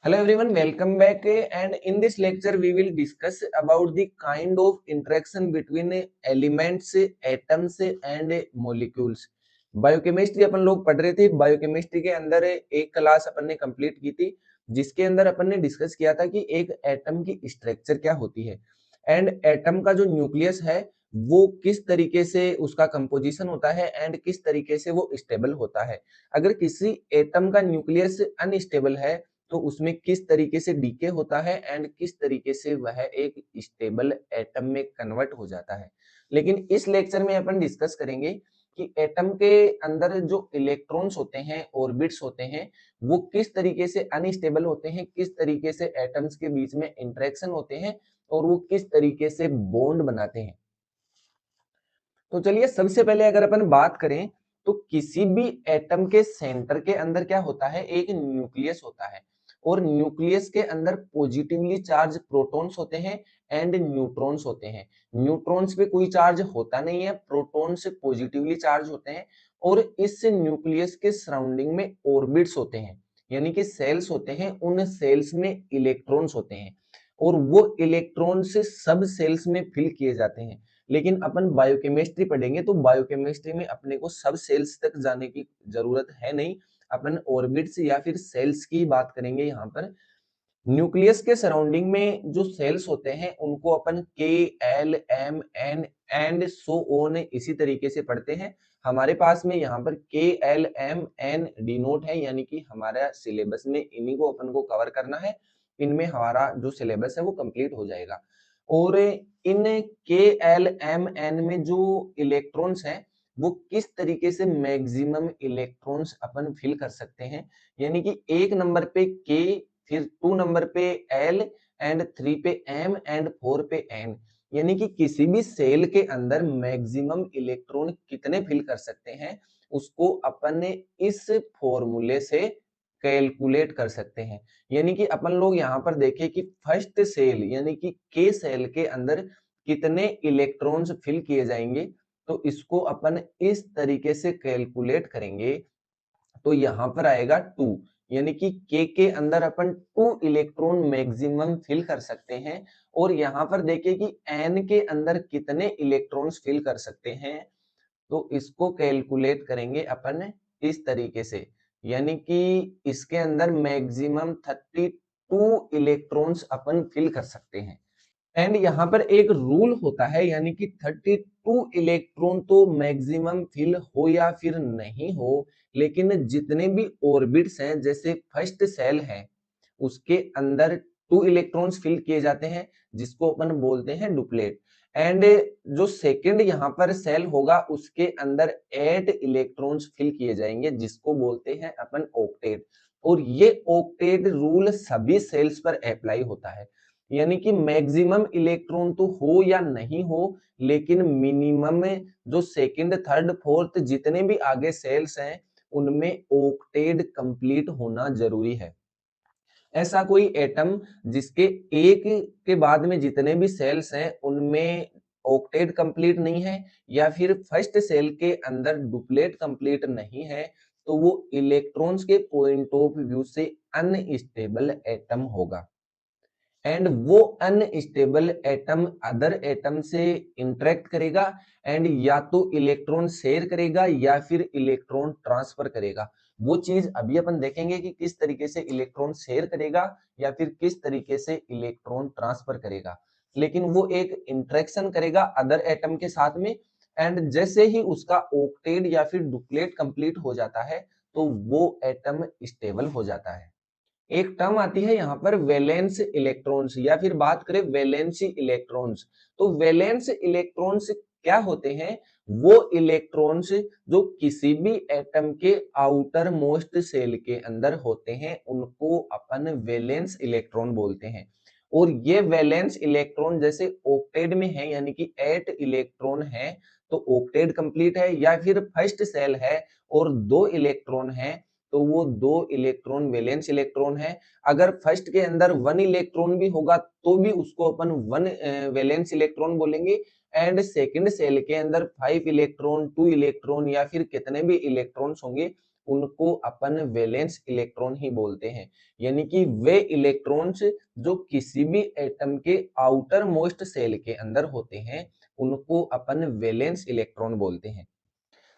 Hello everyone, welcome back. And in this lecture, we will discuss about the kind of interaction between elements, atoms and molecules. Biochemistry अपन लोग पढ़ रहे थे। Biochemistry के अंदर एक क्लास अपन ने कंप्लीट की थी, जिसके अंदर अपन ने डिस्कस किया था कि एक एटम की स्ट्रक्चर क्या होती है एंड एटम का जो न्यूक्लियस है वो किस तरीके से उसका कंपोजिशन होता है एंड किस तरीके से वो स्टेबल होता है। अगर किसी एटम का न्यूक्लियस अनस्टेबल है तो उसमें किस तरीके से डीके होता है एंड किस तरीके से वह एक स्टेबल एटम में कन्वर्ट हो जाता है। लेकिन इस लेक्चर में अपन डिस्कस करेंगे कि एटम के अंदर जो इलेक्ट्रॉन्स होते हैं, ऑर्बिट्स होते हैं, वो किस तरीके से अनस्टेबल होते हैं, किस तरीके से एटम्स के बीच में इंटरेक्शन होते हैं और वो किस तरीके से बॉन्ड बनाते हैं। तो चलिए सबसे पहले अगर अपन बात करें तो किसी भी एटम के सेंटर के अंदर क्या होता है, एक न्यूक्लियस होता है और न्यूक्लियस के अंदर पॉजिटिवली चार्ज प्रोटॉन्स होते हैं एंड न्यूट्रॉन्स होते हैं। न्यूट्रॉन्स पे कोई चार्ज होता नहीं है, प्रोटॉन्स पॉजिटिवली चार्ज होते हैं और इस न्यूक्लियस के सराउंडिंग में ऑर्बिट्स होते हैं, यानी कि सेल्स होते हैं। उन सेल्स में इलेक्ट्रॉन्स होते हैं और वो इलेक्ट्रॉन्स सब सेल्स में फिल किए जाते हैं। लेकिन अपन बायोकेमिस्ट्री पढ़ेंगे तो बायोकेमिस्ट्री में अपने को सब सेल्स तक जाने की जरूरत है नहीं, अपन ऑर्बिट्स या फिर सेल्स की बात करेंगे। यहाँ पर न्यूक्लियस के सराउंडिंग में जो सेल्स होते हैं उनको अपन K, L, M, N and so on इसी तरीके से पढ़ते हैं। हमारे पास में यहाँ पर के, एल, एम, एन डिनोट है, यानी कि हमारा सिलेबस में इन्हीं को अपन को कवर करना है। इनमें हमारा जो सिलेबस है वो कंप्लीट हो जाएगा। और इन के, एल, एम, एन में जो इलेक्ट्रॉन्स हैं वो किस तरीके से मैक्सिमम इलेक्ट्रॉन्स अपन फिल कर सकते हैं, यानी कि एक नंबर पे के, फिर 2 नंबर पे एल एंड 3 पे एम एंड 4 पे एन, यानी कि किसी भी सेल के अंदर मैक्सिमम इलेक्ट्रॉन कितने फिल कर सकते हैं उसको अपन ने इस फॉर्मूले से कैलकुलेट कर सकते हैं। यानी कि अपन लोग यहाँ पर देखें कि फर्स्ट सेल यानी कि के सेल के अंदर कितने इलेक्ट्रॉन्स फिल किए जाएंगे, तो इसको अपन इस तरीके से कैलकुलेट करेंगे तो यहाँ पर आएगा 2, यानी कि के अंदर अपन 2 इलेक्ट्रॉन मैक्सिमम फिल कर सकते हैं। और यहाँ पर देखिए कि एन के अंदर कितने इलेक्ट्रॉन्स फिल कर सकते हैं, तो इसको कैलकुलेट करेंगे अपन इस तरीके से, यानी कि इसके अंदर मैक्सिमम 32 इलेक्ट्रॉन्स अपन फिल कर सकते हैं। एंड यहाँ पर एक रूल होता है, यानी कि 32 इलेक्ट्रॉन तो मैक्सिमम फिल हो या फिर नहीं हो, लेकिन जितने भी ऑर्बिट्स हैं, जैसे फर्स्ट सेल है उसके अंदर 2 इलेक्ट्रॉन्स फिल किए जाते हैं जिसको अपन बोलते हैं डुप्लेट। एंड जो सेकंड यहाँ पर सेल होगा उसके अंदर 8 इलेक्ट्रॉन्स फिल किए जाएंगे जिसको बोलते हैं अपन ऑक्टेट। और ये ऑक्टेट रूल सभी सेल्स पर अप्लाई होता है, यानी कि मैक्सिमम इलेक्ट्रॉन तो हो या नहीं हो, लेकिन मिनिमम में जो सेकंड, थर्ड, फोर्थ जितने भी आगे सेल्स हैं उनमें ऑक्टेट कंप्लीट होना जरूरी है। ऐसा कोई एटम जिसके एक के बाद में जितने भी सेल्स हैं उनमें ऑक्टेट कंप्लीट नहीं है या फिर फर्स्ट सेल के अंदर डुप्लेट कंप्लीट नहीं है, तो वो इलेक्ट्रॉन्स के पॉइंट ऑफ व्यू से अनस्टेबल एटम होगा। एंड वो अनस्टेबल एटम अदर एटम से इंटरेक्ट करेगा एंड या तो इलेक्ट्रॉन शेयर करेगा या फिर इलेक्ट्रॉन ट्रांसफर करेगा। वो चीज अभी अपन देखेंगे कि किस तरीके से इलेक्ट्रॉन शेयर करेगा या फिर किस तरीके से इलेक्ट्रॉन ट्रांसफर करेगा, लेकिन वो एक इंटरेक्शन करेगा अदर एटम के साथ में। एंड जैसे ही उसका ऑक्टेट या फिर डुप्लेट कंप्लीट हो जाता है तो वो एटम स्टेबल हो जाता है। एक टर्म आती है यहाँ पर वैलेंस इलेक्ट्रॉन्स, या फिर बात करें वैलेंसी इलेक्ट्रॉन्स। तो वैलेंस इलेक्ट्रॉन्स क्या होते हैं? वो इलेक्ट्रॉन्स जो किसी भी एटम के आउटर मोस्ट सेल के अंदर होते हैं उनको अपन वैलेंस इलेक्ट्रॉन बोलते हैं। और ये वैलेंस इलेक्ट्रॉन जैसे ऑक्टेट में है, यानी कि 8 इलेक्ट्रॉन है तो ऑक्टेट कंप्लीट है, या फिर फर्स्ट सेल है और 2 इलेक्ट्रॉन है तो वो 2 इलेक्ट्रॉन वैलेंस इलेक्ट्रॉन है। अगर फर्स्ट के अंदर 1 इलेक्ट्रॉन भी होगा तो भी उसको अपन 1 वैलेंस इलेक्ट्रॉन बोलेंगे। एंड सेकंड सेल के अंदर 5 इलेक्ट्रॉन, 2 इलेक्ट्रॉन या फिर कितने भी इलेक्ट्रॉन्स होंगे उनको अपन वैलेंस इलेक्ट्रॉन ही बोलते हैं। यानी कि वे इलेक्ट्रॉन्स जो किसी भी एटम के आउटर मोस्ट सेल के अंदर होते हैं उनको अपन वैलेंस इलेक्ट्रॉन बोलते हैं।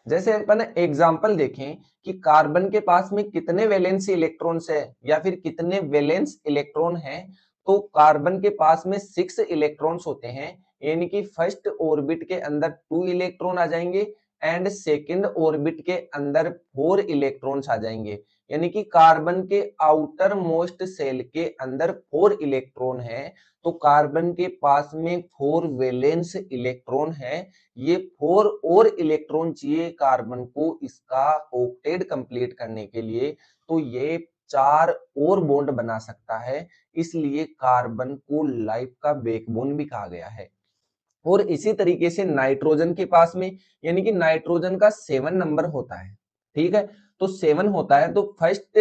जैसे अपन एग्जांपल देखें कि कार्बन के पास में कितने वैलेंसी इलेक्ट्रॉन्स है या फिर कितने वैलेंस इलेक्ट्रॉन हैं, तो कार्बन के पास में 6 इलेक्ट्रॉन्स होते हैं। यानी कि फर्स्ट ऑर्बिट के अंदर 2 इलेक्ट्रॉन आ जाएंगे एंड सेकंड ऑर्बिट के अंदर 4 इलेक्ट्रॉन्स आ जाएंगे। यानी कि कार्बन के आउटर मोस्ट सेल के अंदर 4 इलेक्ट्रॉन है, तो कार्बन के पास में 4 वैलेंस इलेक्ट्रॉन है। ये 4 और इलेक्ट्रॉन चाहिए कार्बन को इसका ऑक्टेट कंप्लीट करने के लिए, तो ये 4 और बॉन्ड बना सकता है। इसलिए कार्बन को लाइफ का बैकबोन भी कहा गया है। और इसी तरीके से नाइट्रोजन के पास में, यानी कि नाइट्रोजन का 7 नंबर होता है, ठीक है। तो 7 होता है, तो फर्स्ट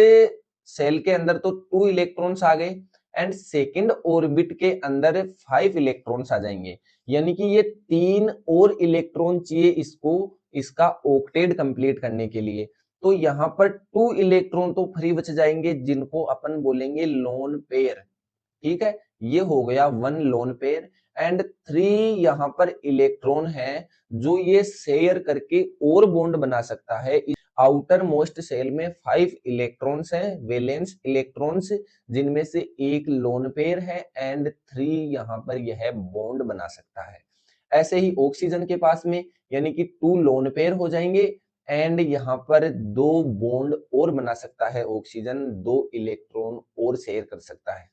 सेल के अंदर तो 2 इलेक्ट्रॉन्स आ गए एंड सेकंड ऑर्बिट के अंदर 5 इलेक्ट्रॉन्स आ जाएंगे। यानी कि ये 3 और इलेक्ट्रॉन चाहिए इसको इसका ऑक्टेट कंप्लीट करने के लिए। तो यहाँ पर 2 इलेक्ट्रॉन तो फ्री बच जाएंगे जिनको अपन बोलेंगे लोन पेयर, ठीक है। ये हो गया 1 लोन पेयर एंड 3 यहाँ पर इलेक्ट्रॉन है जो ये शेयर करके और बॉन्ड बना सकता है। आउटर मोस्ट सेल में 5 इलेक्ट्रॉन्स हैं, वैलेंस इलेक्ट्रॉन्स, जिनमें से एक लोन पेयर है एंड 3 यहाँ पर यह बॉन्ड बना सकता है। ऐसे ही ऑक्सीजन के पास में, यानी कि 2 लोन पेयर हो जाएंगे एंड यहाँ पर 2 बॉन्ड और बना सकता है ऑक्सीजन, 2 इलेक्ट्रॉन और शेयर कर सकता है।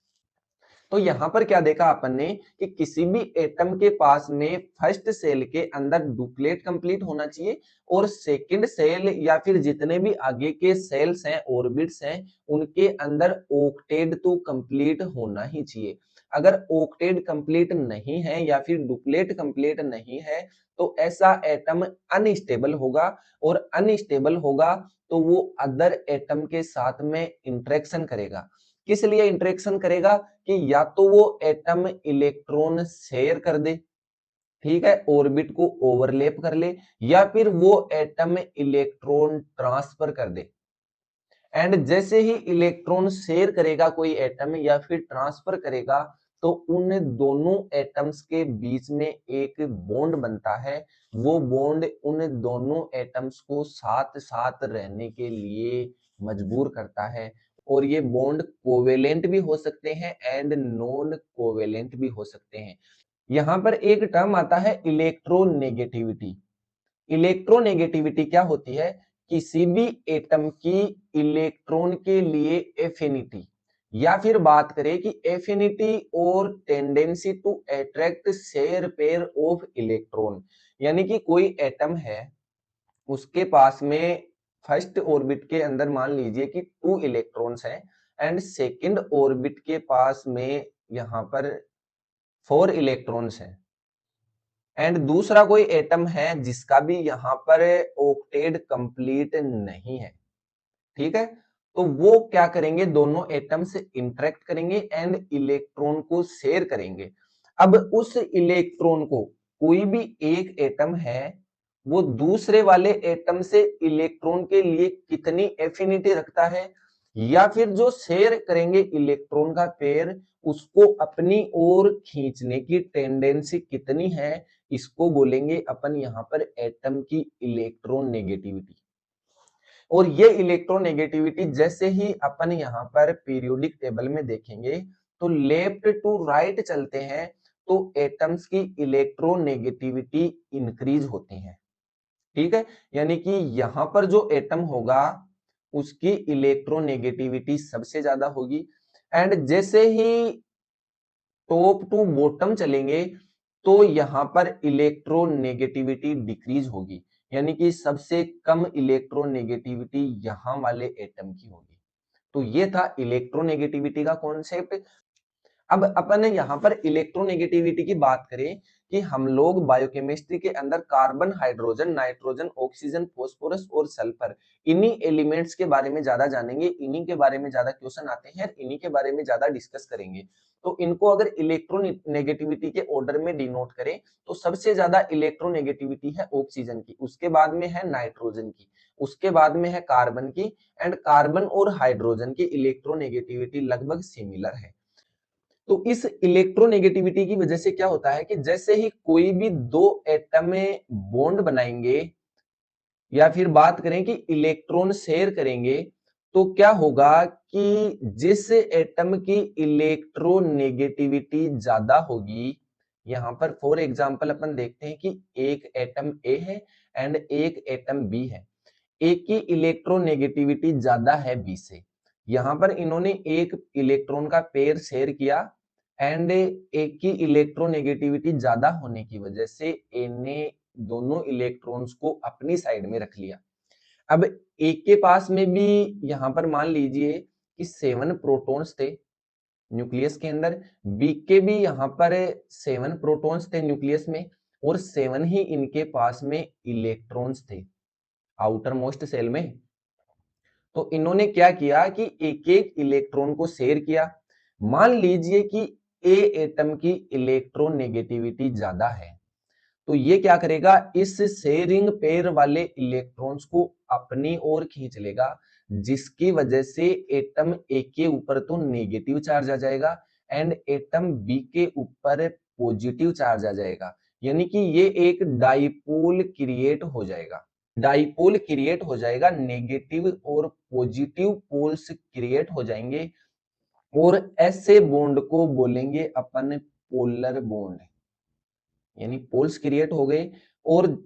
तो यहां पर क्या देखा अपन ने कि किसी भी एटम के पास में फर्स्ट सेल के अंदर डुप्लेट कंप्लीट होना चाहिए और सेकंड सेल या फिर जितने भी आगे के सेल्स हैं, ऑर्बिट्स हैं, उनके अंदर ऑक्टेट तो कंप्लीट होना ही चाहिए। अगर ऑक्टेट कंप्लीट नहीं है या फिर डुप्लेट कंप्लीट नहीं है तो ऐसा एटम अनस्टेबल होगा और अनस्टेबल होगा तो वो अदर एटम के साथ में इंटरेक्शन करेगा। किस लिए इंटरेक्शन करेगा कि या तो वो एटम इलेक्ट्रॉन शेयर कर दे, ठीक है, ऑर्बिट को ओवरलैप कर ले, या फिर वो एटम इलेक्ट्रॉन ट्रांसफर कर दे। एंड जैसे ही इलेक्ट्रॉन शेयर करेगा कोई एटम या फिर ट्रांसफर करेगा तो उन दोनों एटम्स के बीच में एक बॉन्ड बनता है। वो बॉन्ड उन दोनों एटम्स को साथ साथ रहने के लिए मजबूर करता है और ये बॉन्ड कोवेलेंट भी हो सकते हैं एंड नॉन कोवेलेंट भी हो सकते हैं। यहां पर एक टर्म आता है इलेक्ट्रोनेगेटिविटी। इलेक्ट्रोनेगेटिविटी क्या होती है? किसी भी एटम की इलेक्ट्रॉन के लिए एफिनिटी, या फिर बात करें कि एफिनिटी और tendency to attract share pair of electron. यानी कि कोई एटम है, उसके पास में फर्स्ट ऑर्बिट के अंदर मान लीजिए कि 2 इलेक्ट्रॉन्स हैं एंड सेकंड ऑर्बिट के पास में यहां पर 4 इलेक्ट्रॉन्स हैं एंड दूसरा कोई एटम है जिसका भी यहां पर ऑक्टेट कंप्लीट नहीं है, ठीक है। तो वो क्या करेंगे, दोनों एटम से इंटरेक्ट करेंगे एंड इलेक्ट्रॉन को शेयर करेंगे। अब उस इलेक्ट्रॉन को कोई भी एक एटम है वो दूसरे वाले एटम से इलेक्ट्रॉन के लिए कितनी एफिनिटी रखता है, या फिर जो शेयर करेंगे इलेक्ट्रॉन का पेयर उसको अपनी ओर खींचने की टेंडेंसी कितनी है, इसको बोलेंगे अपन यहां पर एटम की इलेक्ट्रोनेगेटिविटी। और ये इलेक्ट्रोनेगेटिविटी जैसे ही अपन यहाँ पर पीरियोडिक टेबल में देखेंगे तो लेफ्ट टू राइट चलते हैं तो एटम्स की इलेक्ट्रोनेगेटिविटी इंक्रीज होती है, ठीक है। यानी कि यहां पर जो एटम होगा उसकी इलेक्ट्रोनेगेटिविटी सबसे ज्यादा होगी एंड जैसे ही टॉप टू बॉटम चलेंगे तो यहां पर इलेक्ट्रोनेगेटिविटी डिक्रीज होगी। यानी कि सबसे कम इलेक्ट्रोनेगेटिविटी यहां वाले एटम की होगी। तो ये था इलेक्ट्रोनेगेटिविटी का कॉन्सेप्ट। अब अपन यहाँ पर इलेक्ट्रोनेगेटिविटी की बात करें कि हम लोग बायोकेमिस्ट्री के अंदर carbon, hydrogen, nitrogen, oxygen, phosphorus और सल्फर, इन्हीं एलिमेंट्स के बारे में ज्यादा जानेंगे, इन्हीं के बारे में ज्यादा क्वेश्चन आते हैं, इन्हीं के बारे में ज्यादा डिस्कस करेंगे। तो इनको अगर इलेक्ट्रोनेगेटिविटी के ऑर्डर में डिनोट करें तो सबसे ज्यादा इलेक्ट्रोनेगेटिविटी है ऑक्सीजन की, उसके बाद में है नाइट्रोजन की, उसके बाद में है कार्बन की, एंड कार्बन और हाइड्रोजन की इलेक्ट्रोनेगेटिविटी लगभग सिमिलर है। तो इस इलेक्ट्रोनेगेटिविटी की वजह से क्या होता है कि जैसे ही कोई भी दो एटम में बॉन्ड बनाएंगे या फिर बात करें कि इलेक्ट्रॉन शेयर करेंगे, तो क्या होगा कि जिस एटम की इलेक्ट्रोनेगेटिविटी ज्यादा होगी, यहां पर फॉर एग्जांपल अपन देखते हैं कि एक एटम ए है एंड एक एटम बी है, ए की इलेक्ट्रोनेगेटिविटी ज्यादा है बी से। यहां पर इन्होंने एक इलेक्ट्रॉन का पेयर शेयर किया एंड ए की इलेक्ट्रोनेगेटिविटी ज्यादा होने की वजह से ए ने दोनों इलेक्ट्रॉन्स को अपनी साइड में रख लिया। अब ए के पास में भी यहां पर मान लीजिए कि 7 प्रोटॉन्स थे न्यूक्लियस के अंदर, बी के भी यहां पर 7 प्रोटॉन्स थे न्यूक्लियस में, और 7 ही इनके पास में इलेक्ट्रॉन्स थे आउटर मोस्ट सेल में। तो इन्होंने क्या किया कि एक एक इलेक्ट्रॉन को शेयर किया। मान लीजिए कि ए एटम की इलेक्ट्रोनेगेटिविटी ज्यादा है, तो ये क्या करेगा, इस शेयरिंग पेयर वाले इलेक्ट्रॉन्स को अपनी ओर खींच लेगा, जिसकी वजह से एटम ए के ऊपर तो नेगेटिव चार्ज आ जाएगा एंड एटम बी के ऊपर पॉजिटिव चार्ज आ जाएगा, यानी कि ये एक डाइपोल क्रिएट हो जाएगा। डाइपोल क्रिएट हो जाएगा, नेगेटिव और पॉजिटिव पोल्स क्रिएट हो जाएंगे, और ऐसे बॉन्ड को बोलेंगे अपन पोलर बॉन्ड, यानी पोल्स क्रिएट हो गए और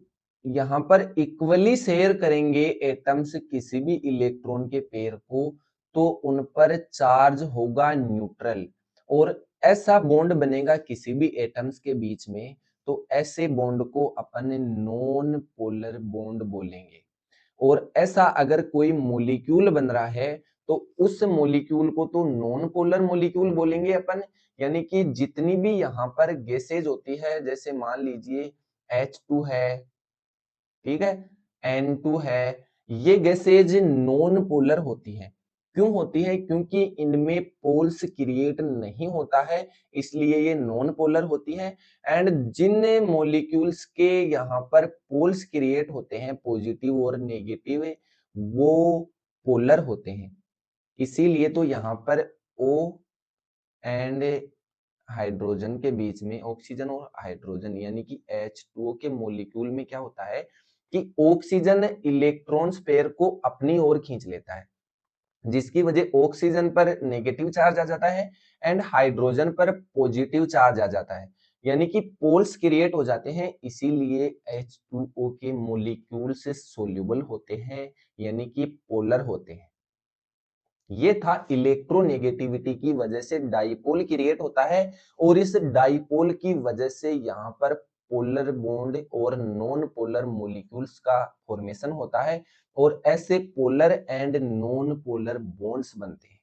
यहां पर इक्वली शेयर करेंगे एटम्स किसी भी इलेक्ट्रॉन के पेयर को, तो उन पर चार्ज होगा न्यूट्रल, और ऐसा बॉन्ड बनेगा किसी भी एटम्स के बीच में, तो ऐसे बॉन्ड को अपन नॉन पोलर बॉन्ड बोलेंगे। और ऐसा अगर कोई मॉलिक्यूल बन रहा है तो उस मॉलिक्यूल को तो नॉन पोलर मॉलिक्यूल बोलेंगे अपन, यानी कि जितनी भी यहाँ पर गैसेज होती है, जैसे मान लीजिए H2 है, ठीक है, N2 है, ये गैसेज नॉन पोलर होती है। क्यों होती है? क्योंकि इनमें पोल्स क्रिएट नहीं होता है, इसलिए ये नॉन पोलर होती है। एंड जिन मॉलिक्यूल्स के यहाँ पर पोल्स क्रिएट होते हैं पॉजिटिव और नेगेटिव, वो पोलर होते हैं, इसीलिए तो यहाँ पर O एंड हाइड्रोजन के बीच में, ऑक्सीजन और हाइड्रोजन यानी कि H2O के मॉलिक्यूल में क्या होता है कि ऑक्सीजन इलेक्ट्रॉन्स पेयर को अपनी ओर खींच लेता है, जिसकी वजह ऑक्सीजन पर नेगेटिव चार्ज आ जाता है एंड हाइड्रोजन पर पॉजिटिव चार्ज आ जाता है, यानी कि पोल्स क्रिएट हो जाते हैं, इसीलिए H2O के मॉलिक्यूल्स सोल्यूबल होते हैं, यानी कि पोलर होते हैं। ये था इलेक्ट्रोनेगेटिविटी की वजह से डाइपोल क्रिएट होता है, और इस डाइपोल की वजह से यहाँ पर पोलर बॉन्ड और नॉन पोलर मॉलिक्यूल्स का फॉर्मेशन होता है, और ऐसे polar and non polar bonds बनते हैं।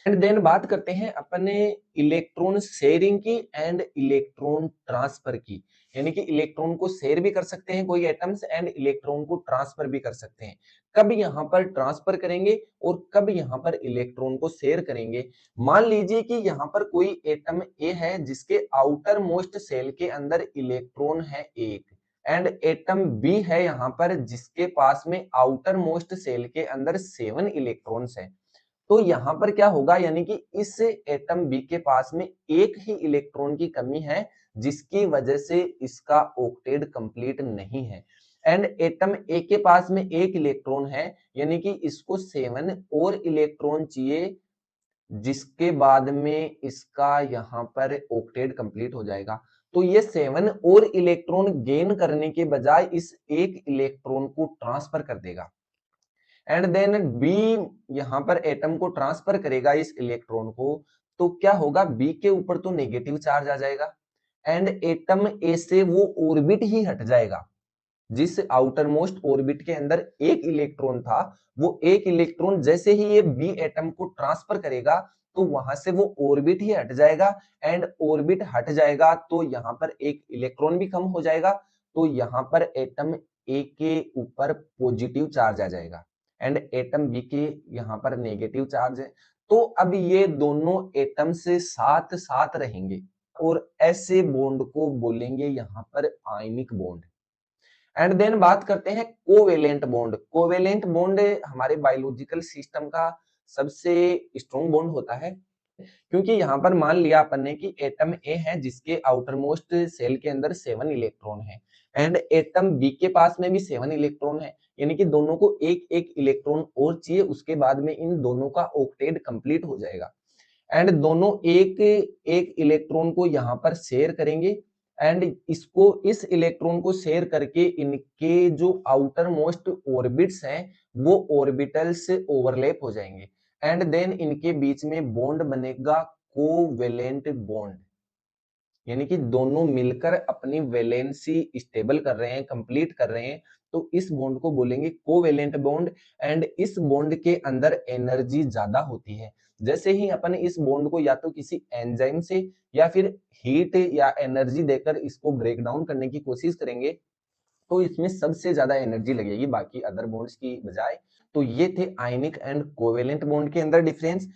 एंड देन बात करते हैं अपने इलेक्ट्रॉन शेयरिंग की एंड इलेक्ट्रॉन ट्रांसफर की, यानी कि इलेक्ट्रॉन को शेयर भी कर सकते हैं कोई एटम्स एंड इलेक्ट्रॉन को ट्रांसफर भी कर सकते हैं। कब यहाँ पर ट्रांसफर करेंगे और कब यहाँ पर इलेक्ट्रॉन को शेयर करेंगे? मान लीजिए कि यहाँ पर कोई एटम ए है जिसके आउटर मोस्ट सेल के अंदर इलेक्ट्रॉन है एक, एंड एटम बी है यहाँ पर जिसके पास में आउटर मोस्ट सेल के अंदर 7 इलेक्ट्रॉन्स है। तो यहां पर क्या होगा, यानी कि इस एटम बी के पास में एक ही इलेक्ट्रॉन की कमी है, जिसकी वजह से इसका ऑक्टेट कंप्लीट नहीं है, एंड एटम ए के पास में एक इलेक्ट्रॉन है, यानी कि इसको 7 और इलेक्ट्रॉन चाहिए, जिसके बाद में इसका यहाँ पर ऑक्टेट कंप्लीट हो जाएगा। तो ये 7 और इलेक्ट्रॉन गेन करने के बजाय इस एक इलेक्ट्रॉन को ट्रांसफर कर देगा, एंड देन बी यहां पर एटम को ट्रांसफर करेगा इस इलेक्ट्रॉन को, तो क्या होगा, बी के ऊपर तो नेगेटिव चार्ज आ जाएगा एंड एटम ए से वो ऑर्बिट ही हट जाएगा। जिस आउटर मोस्ट ऑर्बिट के अंदर एक इलेक्ट्रॉन था, वो एक इलेक्ट्रॉन जैसे ही ये बी एटम को ट्रांसफर करेगा, तो वहां से वो ऑर्बिट ही हट जाएगा, एंड ऑर्बिट हट जाएगा तो यहाँ पर एक इलेक्ट्रॉन भी कम हो जाएगा, तो यहाँ पर एटम ए के ऊपर पॉजिटिव चार्ज आ जाएगा एंड एटम बी के यहाँ पर नेगेटिव चार्ज है। तो अब ये दोनों एटम से साथ साथ रहेंगे और ऐसे बॉन्ड को बोलेंगे यहाँ पर आयनिक बॉन्ड। एंड देन बात करते हैं कोवेलेंट बॉन्ड। कोवेलेंट बॉन्ड हमारे बायोलॉजिकल सिस्टम का सबसे स्ट्रॉन्ग बॉन्ड होता है, क्योंकि यहाँ पर मान लिया अपन ने कि एटम ए है जिसके आउटर मोस्ट सेल के अंदर 7 इलेक्ट्रॉन है एंड एटम बी के पास में भी 7 इलेक्ट्रॉन है, यानी कि दोनों को एक एक इलेक्ट्रॉन और चाहिए, उसके बाद में इन दोनों का ऑक्टेट कंप्लीट हो जाएगा एंड दोनों एक एक इलेक्ट्रॉन को यहाँ पर शेयर करेंगे एंड इसको इस इलेक्ट्रॉन को शेयर करके इनके जो आउटर मोस्ट ऑर्बिट्स हैं वो ऑर्बिटल्स ओवरलैप हो जाएंगे एंड देन इनके बीच में बॉन्ड बनेगा कोवेलेंट बॉन्ड, यानी कि दोनों मिलकर अपनी वैलेंसी स्टेबल कर रहे हैं, कंप्लीट कर रहे हैं, तो इस बॉन्ड को बोलेंगे कोवेलेंट बॉन्ड एंड इस बॉन्ड के अंदर एनर्जी ज्यादा होती है। जैसे ही अपन इस बॉन्ड को या तो किसी एंजाइम से या फिर हीट या एनर्जी देकर इसको ब्रेक डाउन करने की कोशिश करेंगे तो इसमें सबसे ज्यादा एनर्जी लगेगी बाकी अदर बॉन्ड्स की बजाय। तो ये थे आयनिक एंड कोवेलेंट बॉन्ड के अंदर डिफरेंस।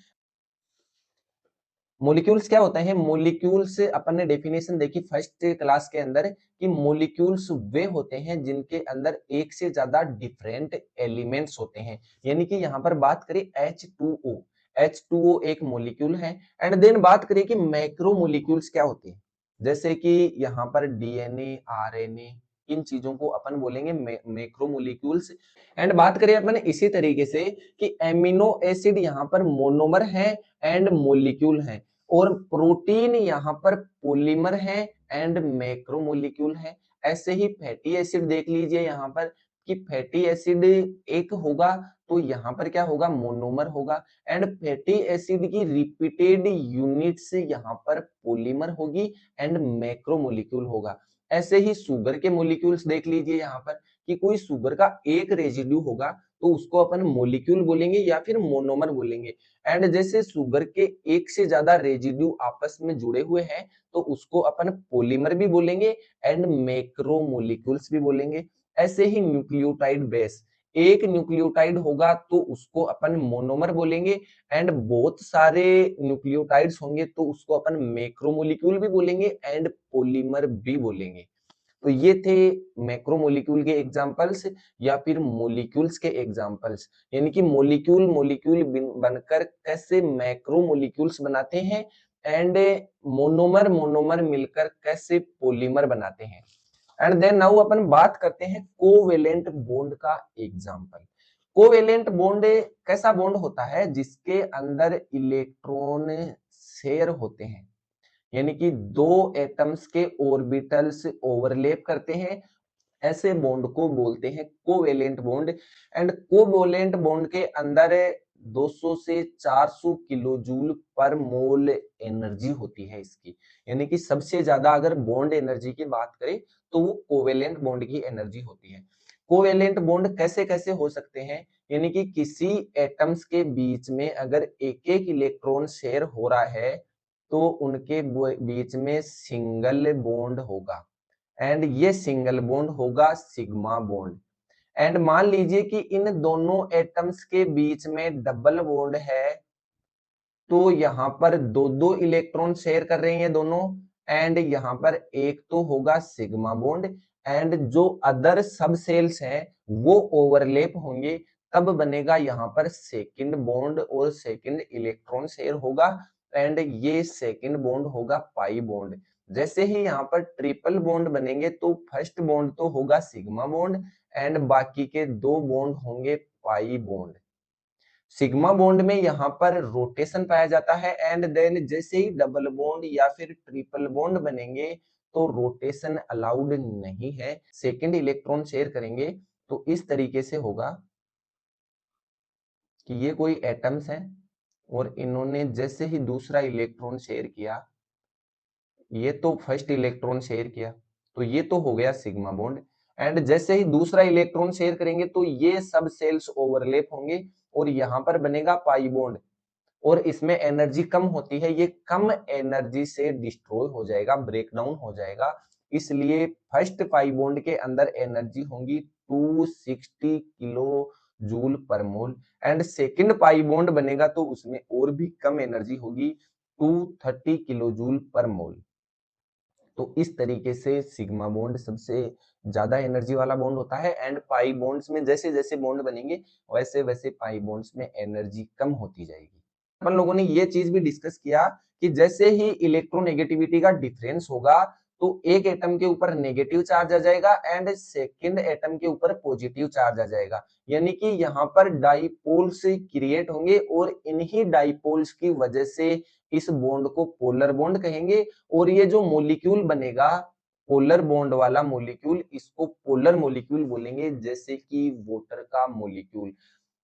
मॉलिक्यूल्स क्या होते हैं? मॉलिक्यूल्स अपन ने डेफिनेशन देखी फर्स्ट क्लास के अंदर कि मॉलिक्यूल्स वे होते हैं जिनके अंदर एक से ज्यादा डिफरेंट एलिमेंट्स होते हैं, यानी कि यहाँ पर बात करें H2O, H2O एक मॉलिक्यूल है एंड देन बात करें कि मैक्रो मॉलिक्यूल्स क्या होते हैं, जैसे कि यहाँ पर डीएनए, आरएनए, इन चीजों को अपन बोलेंगे मैक्रो मॉलिक्यूल्स। एंड बात करें अपन इसी तरीके से कि एमिनो एसिड यहाँ पर मोनोमर है एंड मॉलिक्यूल है और प्रोटीन यहाँ पर पॉलीमर है एंड मैक्रोमोलिक्यूल है। ऐसे ही फैटी एसिड देख लीजिए यहाँ पर कि फैटी एसिड एक होगा तो यहाँ पर क्या होगा? मोनोमर होगा एंड फैटी एसिड की रिपीटेड यूनिट से यहाँ पर पॉलीमर होगी एंड मैक्रोमोलिक्यूल होगा। ऐसे ही शुगर के मोलिक्यूल्स देख लीजिए यहाँ पर कि कोई शुगर का एक रेजिड्यू होगा तो उसको अपन मोलिक्यूल बोलेंगे या फिर मोनोमर बोलेंगे एंड जैसे शुगर के एक से ज्यादा रेजिड्यू आपस में जुड़े हुए हैं तो उसको अपन पॉलीमर भी बोलेंगे एंड मैक्रोमोलिक्यूल्स भी बोलेंगे। ऐसे ही न्यूक्लियोटाइड बेस, एक न्यूक्लियोटाइड होगा तो उसको अपन मोनोमर बोलेंगे एंड बहुत सारे न्यूक्लियोटाइड्स होंगे तो उसको अपन मैक्रोमोलिक्यूल भी बोलेंगे एंड पॉलीमर भी बोलेंगे। तो ये थे मैक्रोमोलिक्यूल के एग्जांपल्स या फिर मॉलिक्यूल्स के एग्जांपल्स, यानी कि मॉलिक्यूल मॉलिक्यूल बनकर कैसे मैक्रोमोलिक्यूल्स बनाते हैं एंड मोनोमर मोनोमर मिलकर कैसे पॉलीमर बनाते हैं। एंड देन नाउ अपन बात करते हैं कोवेलेंट बॉन्ड का एग्जांपल। कोवेलेंट बॉन्ड कैसा बॉन्ड होता है? जिसके अंदर इलेक्ट्रॉन शेयर होते हैं, यानी कि दो एटम्स के ऑर्बिटल्स ओवरलैप करते हैं, ऐसे बॉन्ड को बोलते हैं covalent bond. And covalent bond के अंदर 200 से 400 किलो जूल पर मोल एनर्जी होती है इसकी, यानी कि सबसे ज्यादा अगर बॉन्ड एनर्जी की बात करें तो वो कोवेलेंट बॉन्ड की एनर्जी होती है। कोवेलेंट बॉन्ड कैसे कैसे हो सकते हैं? यानी कि किसी एटम्स के बीच में अगर एक एक इलेक्ट्रॉन शेयर हो रहा है तो उनके बीच में सिंगल बॉन्ड होगा एंड ये सिंगल बॉन्ड होगा सिग्मा बॉन्ड। एंड मान लीजिए कि इन दोनों एटम्स के बीच में डबल बॉन्ड है तो यहाँ पर दो दो इलेक्ट्रॉन शेयर कर रहे हैं दोनों एंड यहाँ पर एक तो होगा सिग्मा बॉन्ड एंड जो अदर सब सेल्स हैं वो ओवरलैप होंगे, तब बनेगा यहाँ पर सेकंड बॉन्ड और सेकंड इलेक्ट्रॉन शेयर होगा एंड ये सेकंड बॉन्ड होगा पाई बॉन्ड। जैसे ही यहाँ पर ट्रिपल बॉन्ड बनेंगे तो फर्स्ट बॉन्ड तो होगा सिग्मा बॉन्ड एंड बाकी के दो बॉन्ड होंगे पाई बॉन्ड। सिग्मा बॉन्ड में यहाँ पर रोटेशन पाया जाता है एंड देन जैसे ही डबल बॉन्ड या फिर ट्रिपल बॉन्ड बनेंगे तो रोटेशन अलाउड नहीं है, सेकंड इलेक्ट्रॉन शेयर करेंगे। तो इस तरीके से होगा कि ये कोई एटम्स हैं और इन्होंने जैसे ही दूसरा इलेक्ट्रॉन शेयर किया, ये तो फर्स्ट इलेक्ट्रॉन शेयर किया तो ये तो हो गया सिग्मा बॉन्ड एंड जैसे ही दूसरा इलेक्ट्रॉन शेयर करेंगे तो ये सब सेल्स ओवरलैप होंगे और यहाँ पर बनेगा पाई बॉन्ड और इसमें एनर्जी कम होती है, ये कम एनर्जी से डिस्ट्रॉय हो जाएगा, ब्रेक डाउन हो जाएगा। इसलिए फर्स्ट पाई बॉन्ड के अंदर एनर्जी होगी 260 किलो जूल पर मोल, एंड सेकंड पाई बॉन्ड बनेगा तो उसमें और भी कम एनर्जी होगी 230 किलो जूल पर मोल। तो इस तरीके से सिग्मा बॉन्ड सबसे ज्यादा एनर्जी वाला बॉन्ड होता है, एंड पाई बॉन्ड्स में जैसे जैसे बॉन्ड बनेंगे वैसे वैसे पाई बॉन्ड्स में एनर्जी कम होती जाएगी। अपन लोगों ने ये चीज भी डिस्कस किया कि जैसे ही इलेक्ट्रोनेगेटिविटी का डिफरेंस होगा तो एक एटम के ऊपर नेगेटिव चार्ज आ जाएगा एंड सेकंड एटम के ऊपर पॉजिटिव चार्ज आ जाएगा, यानी कि यहाँ पर डाइपोल्स क्रिएट होंगे और इन्हीं डाइपोल्स की वजह से इस बॉन्ड को पोलर बॉन्ड कहेंगे। और ये जो मॉलिक्यूल बनेगा पोलर बॉन्ड वाला मॉलिक्यूल, इसको पोलर मॉलिक्यूल बोलेंगे, जैसे कि वाटर का मॉलिक्यूल।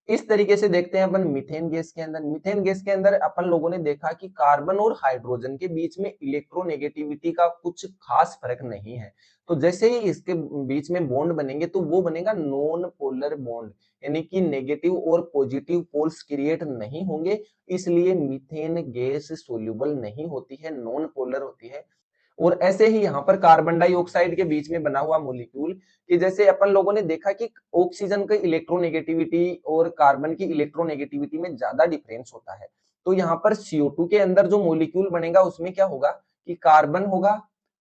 इस तरीके से देखते हैं अपन मीथेन गैस के अंदर। मीथेन गैस के अंदर अपन लोगों ने देखा कि कार्बन और हाइड्रोजन के बीच में इलेक्ट्रोनेगेटिविटी का कुछ खास फर्क नहीं है। तो जैसे ही इसके बीच में बॉन्ड बनेंगे तो वो बनेगा नॉन पोलर बॉन्ड, यानी कि नेगेटिव और पॉजिटिव पोल्स क्रिएट नहीं होंगे, इसलिए मीथेन गैस सोल्यूबल नहीं होती है, नॉन पोलर होती है। और ऐसे ही यहाँ पर कार्बन डाइऑक्साइड के बीच में बना हुआ मॉलिक्यूल, कि जैसे अपन लोगों ने देखा कि ऑक्सीजन की इलेक्ट्रोनेगेटिविटी और कार्बन की इलेक्ट्रोनेगेटिविटी में ज्यादा डिफरेंस होता है। तो यहाँ पर CO2 के अंदर जो मॉलिक्यूल बनेगा उसमें क्या होगा कि कार्बन होगा,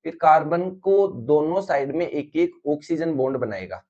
फिर कार्बन को दोनों साइड में एक एक ऑक्सीजन बॉन्ड बनाएगा।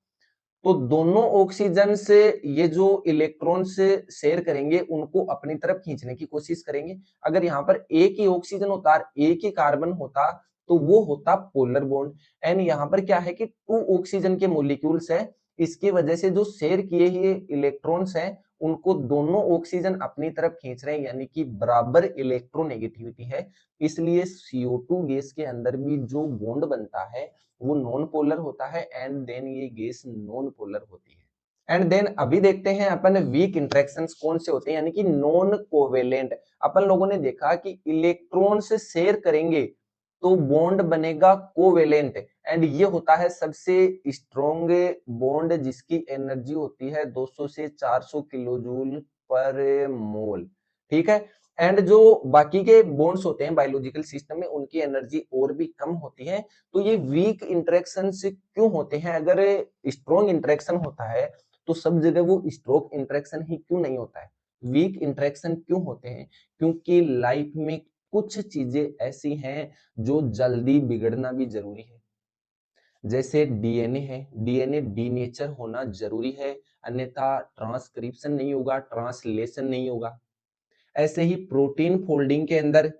तो दोनों ऑक्सीजन से ये जो इलेक्ट्रॉन से शेयर करेंगे उनको अपनी तरफ खींचने की कोशिश करेंगे। अगर यहाँ पर एक ही ऑक्सीजन होता, एक ही कार्बन होता, तो वो होता पोलर बॉन्ड। एंड यहाँ पर क्या है कि टू ऑक्सीजन के मॉलिक्यूल्स है, इसकी वजह से जो शेयर किए हुए इलेक्ट्रॉन्स हैं उनको दोनों ऑक्सीजन अपनी तरफ खींच रहे हैं, यानी कि बराबर इलेक्ट्रोनेगेटिविटी है। इसलिए CO2 गैस के अंदर भी जो बॉन्ड बनता है वो नॉन पोलर होता है, एंड देन ये गैस नॉन पोलर होती है। एंड देन अभी देखते हैं अपन वीक इंटरेक्शंस कौन से होते हैं, यानी कि नॉन कोवेलेंट। अपन लोगों ने देखा कि इलेक्ट्रॉन से शेयर करेंगे तो बॉन्ड बनेगा कोवेलेंट, एंड ये होता है सबसे स्ट्रॉन्ग बॉन्ड जिसकी एनर्जी होती है 200 से 400 किलो जूल पर मोल। ठीक है। एंड जो बाकी के बॉन्ड्स होते हैं बायोलॉजिकल सिस्टम में उनकी एनर्जी और भी कम होती है। तो ये वीक इंटरेक्शन क्यों होते हैं? अगर स्ट्रॉन्ग इंटरेक्शन होता है तो सब जगह वो स्ट्रॉन्ग इंटरेक्शन ही क्यों नहीं होता है? वीक इंटरेक्शन क्यों होते हैं? क्योंकि लाइफ में कुछ चीजें ऐसी हैं जो जल्दी बिगड़ना भी जरूरी है। जैसे डीएनए है, डीएनए डीनेचर होना जरूरी है, अन्यथा ट्रांसक्रिप्शन नहीं होगा, ट्रांसलेशन नहीं होगा। ऐसे ही प्रोटीन फोल्डिंग के अंदर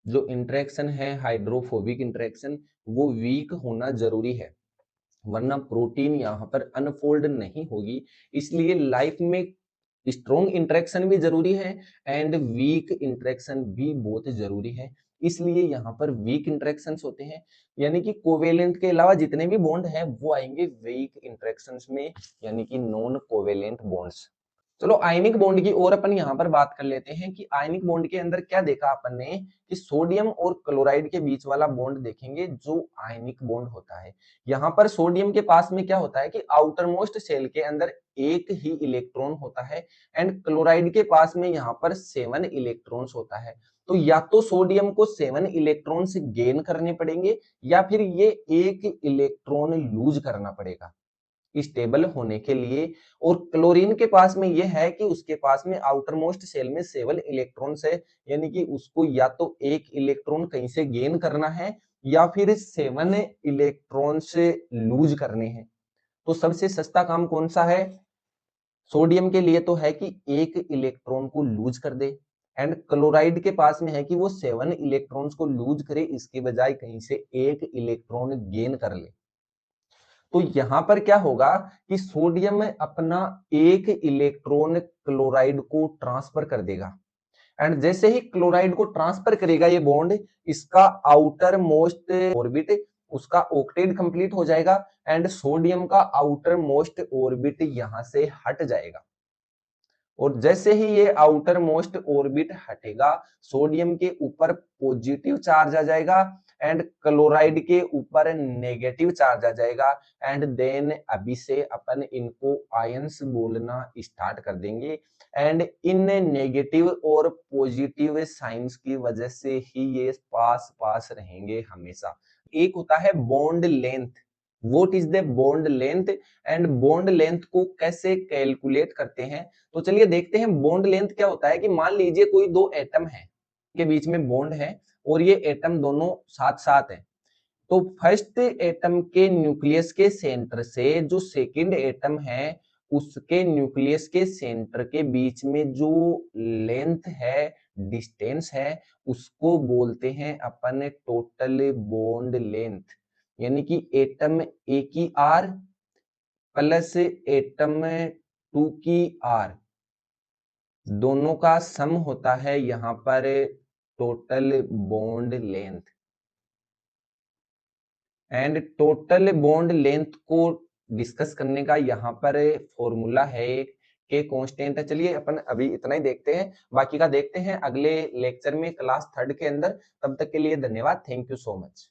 जो इंटरेक्शन है हाइड्रोफोबिक इंटरेक्शन, वो वीक होना जरूरी है, वरना प्रोटीन यहाँ पर अनफोल्ड नहीं होगी। इसलिए लाइफ में स्ट्रॉन्ग इंटरेक्शन भी जरूरी है एंड वीक इंटरेक्शन भी बहुत जरूरी है। इसलिए यहाँ पर वीक इंटरेक्शंस होते हैं, यानी कि कोवेलेंट के अलावा जितने भी बॉन्ड हैं वो आएंगे वीक इंटरेक्शंस में, यानी कि नॉन कोवेलेंट बॉन्ड्स। चलो आयनिक बॉन्ड की और अपन यहाँ पर बात कर लेते हैं कि आयनिक बॉन्ड के अंदर क्या देखा अपन ने कि सोडियम और क्लोराइड के बीच वाला बॉन्ड देखेंगे जो आयनिक बॉन्ड होता है। यहाँ पर सोडियम के पास में क्या होता है कि आउटर मोस्ट शेल के अंदर एक ही इलेक्ट्रॉन होता है, एंड क्लोराइड के पास में यहाँ पर 7 इलेक्ट्रॉन्स होता है। तो या तो सोडियम को 7 इलेक्ट्रॉन्स गेन करने पड़ेंगे या फिर ये एक इलेक्ट्रॉन लूज करना पड़ेगा स्टेबल होने के लिए। और क्लोरीन के पास में यह है कि उसके पास में आउटर मोस्ट सेल में 7 इलेक्ट्रॉन्स है, यानी कि उसको या तो एक इलेक्ट्रॉन कहीं से गेन करना है या फिर 7 इलेक्ट्रॉन से लूज करने हैं। तो सबसे सस्ता काम कौन सा है? सोडियम के लिए तो है कि एक इलेक्ट्रॉन को लूज कर दे, एंड क्लोराइड के पास में है कि वो 7 इलेक्ट्रॉन्स को लूज करे, इसके बजाय कहीं से एक इलेक्ट्रॉन गेन कर ले। तो यहां पर क्या होगा कि सोडियम अपना एक इलेक्ट्रॉन क्लोराइड को ट्रांसफर कर देगा, एंड जैसे ही क्लोराइड को ट्रांसफर करेगा ये बॉन्ड, इसका आउटर मोस्ट ऑर्बिट उसका ऑक्टेट कंप्लीट हो जाएगा, एंड सोडियम का आउटर मोस्ट ऑर्बिट यहां से हट जाएगा। और जैसे ही ये आउटर मोस्ट ऑर्बिट हटेगा, सोडियम के ऊपर पॉजिटिव चार्ज आ जाएगा एंड क्लोराइड के ऊपर नेगेटिव चार्ज आ जाएगा, एंड देन अभी से अपन इनको आयंस बोलना स्टार्ट कर देंगे। एंड इन नेगेटिव और पॉजिटिव साइंस की वजह से ही ये पास पास रहेंगे हमेशा। एक होता है bond length, what is the bond length and bond length को कैसे कैलकुलेट करते हैं। तो चलिए देखते हैं बॉन्ड लेंथ क्या होता है। कि मान लीजिए कोई दो एटम है के बीच में बॉन्ड है और ये एटम दोनों साथ साथ है, तो फर्स्ट एटम के न्यूक्लियस के सेंटर से जो सेकंड एटम है उसके न्यूक्लियस के सेंटर के बीच में जो लेंथ है, डिस्टेंस है, उसको बोलते हैं अपन टोटल बॉन्ड लेंथ। यानी कि एटम ए की आर प्लस एटम टू की आर, दोनों का सम होता है यहाँ पर total bond length. And total bond length को डिस्कस करने का यहाँ पर फॉर्मूला है एक के कांस्टेंट है। चलिए अपन अभी इतना ही देखते हैं, बाकी का देखते हैं अगले लेक्चर में क्लास 3rd के अंदर। तब तक के लिए धन्यवाद, थैंक यू सो मच।